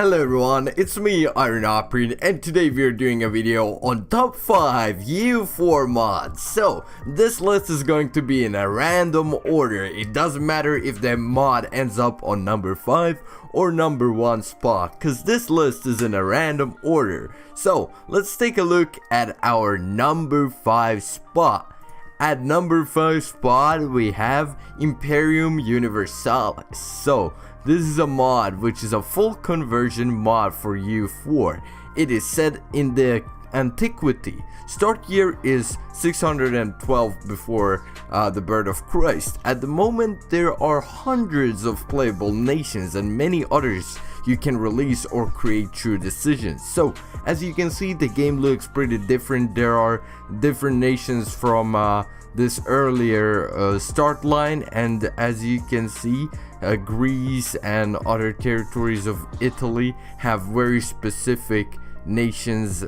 Hello everyone, it's me Iron Oprin, and today we're doing a video on top 5 EU4 mods. So this list is going to be in a random order. It doesn't matter if the mod ends up on number 5 or number 1 spot, cause this list is in a random order. So let's take a look at our number 5 spot. At number 5 spot we have Imperium Universalis. So this is a mod which is a full conversion mod for EU4. It is set in the antiquity. Start year is 612 before the birth of Christ. At the moment there are hundreds of playable nations and many others you can release or create through decisions. So as you can see, the game looks pretty different. There are different nations from this earlier start line, and as you can see, Greece and other territories of Italy have very specific nations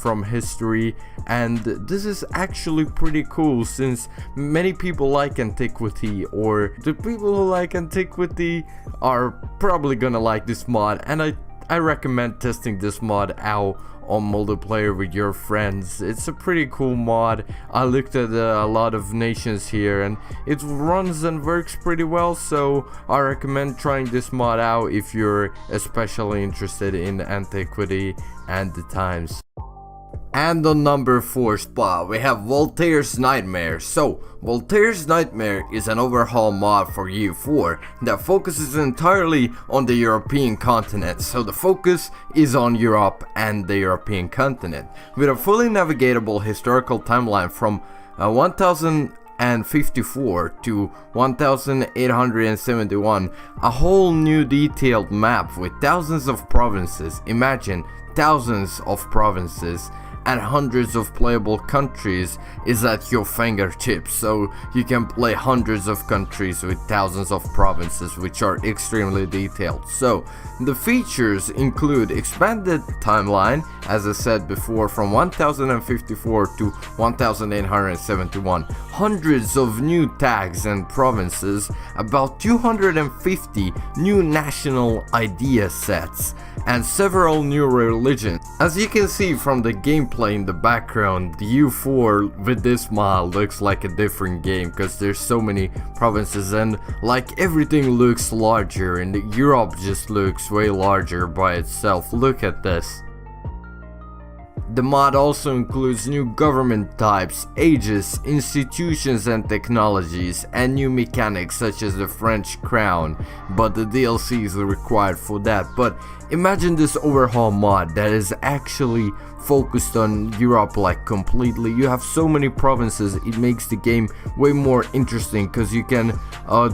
from history, and this is actually pretty cool since many people like antiquity, or the people who like antiquity are probably gonna like this mod, and I recommend testing this mod out on multiplayer with your friends. It's a pretty cool mod. I looked at a lot of nations here and it runs and works pretty well, so I recommend trying this mod out if you're especially interested in antiquity and the times. And on number 4 spot we have Voltaire's Nightmare. So Voltaire's Nightmare is an overhaul mod for EU4 that focuses entirely on the European continent. So the focus is on Europe and the European continent, with a fully navigatable historical timeline from 1054 to 1871, a whole new detailed map with thousands of provinces. Imagine thousands of provinces and hundreds of playable countries is at your fingertips, so you can play hundreds of countries with thousands of provinces which are extremely detailed. So the features include expanded timeline, as I said before, from 1054 to 1871, hundreds of new tags and provinces, about 250 new national idea sets, and several new religions. As you can see from the gameplay in the background, the EU4 with this mod looks like a different game because there's so many provinces, and like everything looks larger, and Europe just looks way larger by itself. Look at this. The mod also includes new government types, ages, institutions and technologies, and new mechanics such as the French crown, but the DLC is required for that. But imagine this overhaul mod that is actually focused on Europe, like completely. You have so many provinces, it makes the game way more interesting because you can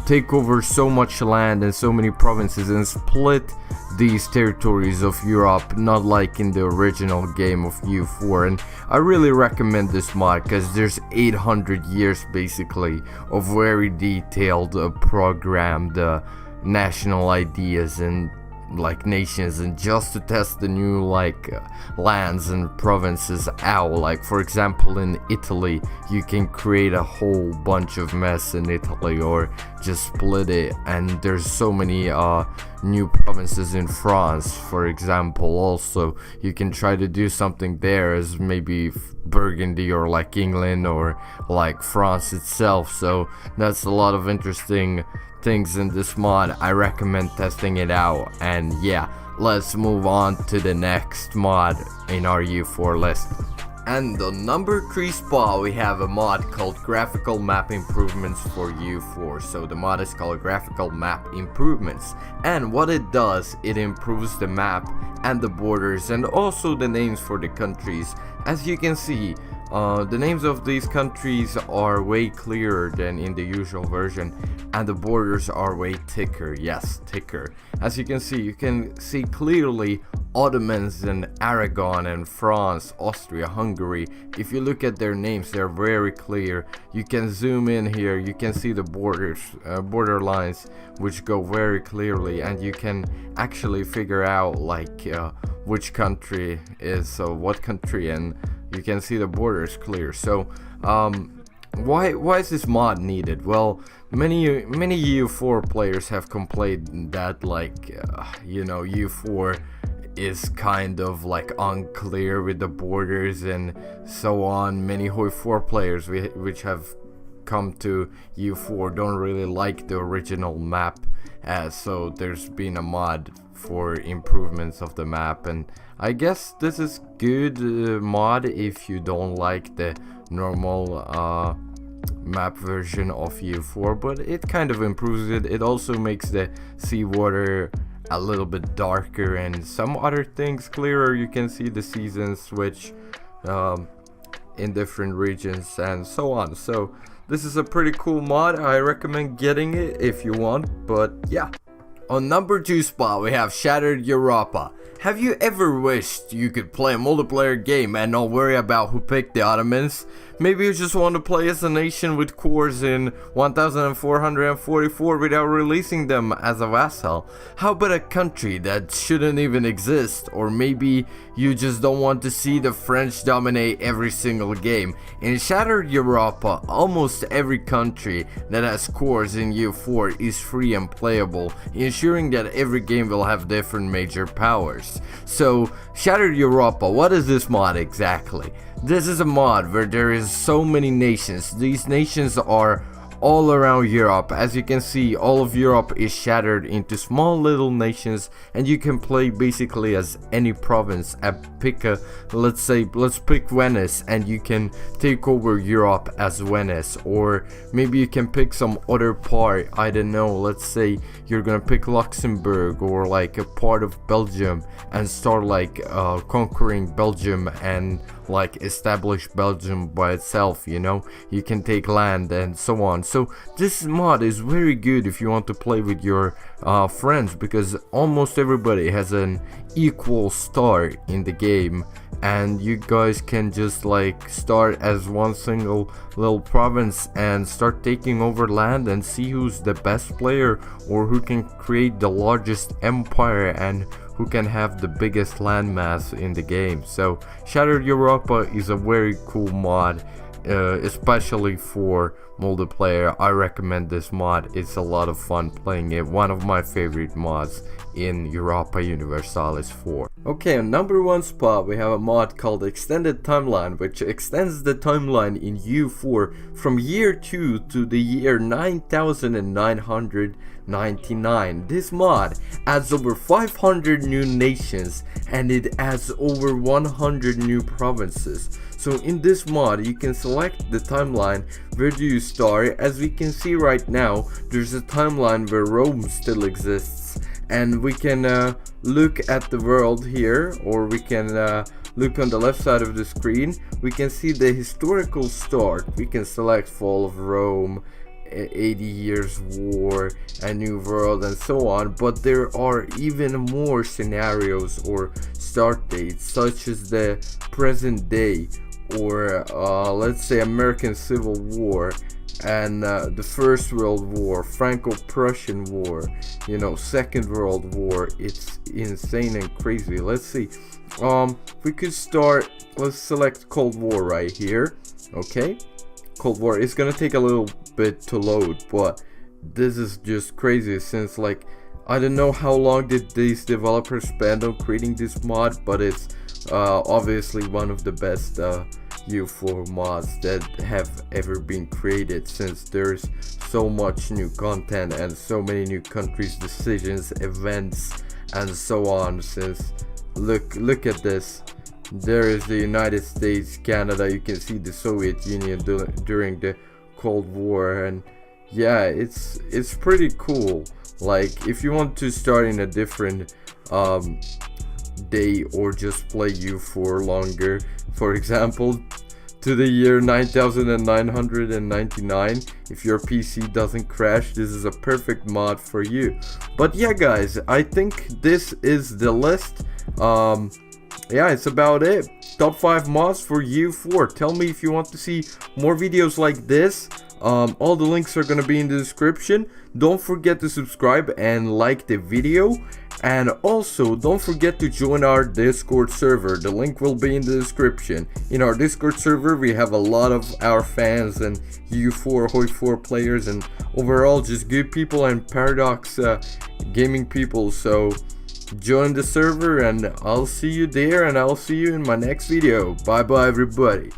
take over so much land and so many provinces and split these territories of Europe, not like in the original game of EU4. And I really recommend this mod because there's 800 years basically of very detailed programmed national ideas and like nations, and just to test the new lands and provinces out. Like for example, in Italy you can create a whole bunch of mess in Italy or just split it, and there's so many new provinces in France, for example. Also you can try to do something there as maybe Burgundy or like England or like France itself. So that's a lot of interesting things in this mod. I recommend testing it out. And yeah, let's move on to the next mod in our EU4 list. And on number 3 spot we have a mod called Graphical Map Improvements for EU4. So the mod is called Graphical Map Improvements, and what it does, it improves the map and the borders and also the names for the countries. As you can see, the names of these countries are way clearer than in the usual version, and the borders are way thicker. Yes, thicker. As you can see clearly Ottomans and Aragon and France, Austria, Hungary. If you look at their names, they're very clear. You can zoom in here, you can see the borders, border lines which go very clearly, and you can actually figure out like which country is what country, and you can see the borders clear. So why is this mod needed? Well, many EU4 players have complained that EU4 is kind of like unclear with the borders and so on. Many EU4 players which have come to EU4 don't really like the original map, so there's been a mod for improvements of the map, and I guess this is good mod if you don't like the normal map version of EU4, but it kind of improves it. It also makes the seawater a little bit darker and some other things clearer. You can see the seasons switch in different regions and so on. So this is a pretty cool mod. I recommend getting it if you want, but yeah. On number 2 spot we have Shattered Europa. Have you ever wished you could play a multiplayer game and not worry about who picked the Ottomans? Maybe you just want to play as a nation with cores in 1444 without releasing them as a vassal. How about a country that shouldn't even exist? Or maybe you just don't want to see the French dominate every single game. In Shattered Europa, almost every country that has cores in EU4 is free and playable, ensuring that every game will have different major powers. So, Shattered Europa, what is this mod exactly? This is a mod where there is so many nations. These nations are all around Europe. As you can see, all of Europe is shattered into small little nations, and you can play basically as any province and pick a, let's pick Venice, and you can take over Europe as Venice. Or maybe you can pick some other part, I don't know, let's say you're gonna pick Luxembourg or like a part of Belgium and start like conquering Belgium and like establish Belgium by itself, you know. You can take land and so on. So this mod is very good if you want to play with your friends, because almost everybody has an equal start in the game, and you guys can just like start as one single little province and start taking over land and see who's the best player or who can create the largest empire and who can have the biggest landmass in the game. So Shattered Europa is a very cool mod, especially for multiplayer. I recommend this mod. It's a lot of fun playing it. One of my favorite mods in Europa Universalis 4. Okay, on number 1 spot we have a mod called Extended Timeline, which extends the timeline in EU4 from year 2 to the year 9999. This mod adds over 500 new nations and it adds over 100 new provinces. So in this mod you can select the timeline. Where do you start? As we can see right now, there's a timeline where Rome still exists, and we can look at the world here, or we can look on the left side of the screen. We can see the historical start. We can select Fall of Rome, 80 Years War, A New World, and so on. But there are even more scenarios or start dates, such as the present day, or let's say American Civil War, and the First World War, Franco-Prussian War, you know, Second World War. It's insane and crazy. Let's see, we could start, let's select Cold War right here. Okay, Cold War is gonna take a little bit to load, but this is just crazy, since like I don't know how long did these developers spend on creating this mod, but it's obviously one of the best EU4 mods that have ever been created, since there's so much new content and so many new countries, decisions, events, and so on. Since look at this, there is the United States, Canada, you can see the Soviet Union during the Cold War, and yeah, it's pretty cool. Like if you want to start in a different day or just play EU4 longer, for example to the year 9999, if your PC doesn't crash, this is a perfect mod for you. But yeah guys, I think this is the list. Yeah, it's about it. Top 5 mods for EU4. Tell me if you want to see more videos like this. All the links are gonna be in the description. Don't forget to subscribe and like the video, And also, don't forget to join our Discord server. The link will be in the description. In our Discord server, we have a lot of our fans and EU4, HOI4 players, and overall just good people and Paradox gaming people. So join the server, and I'll see you there, and I'll see you in my next video. Bye bye everybody.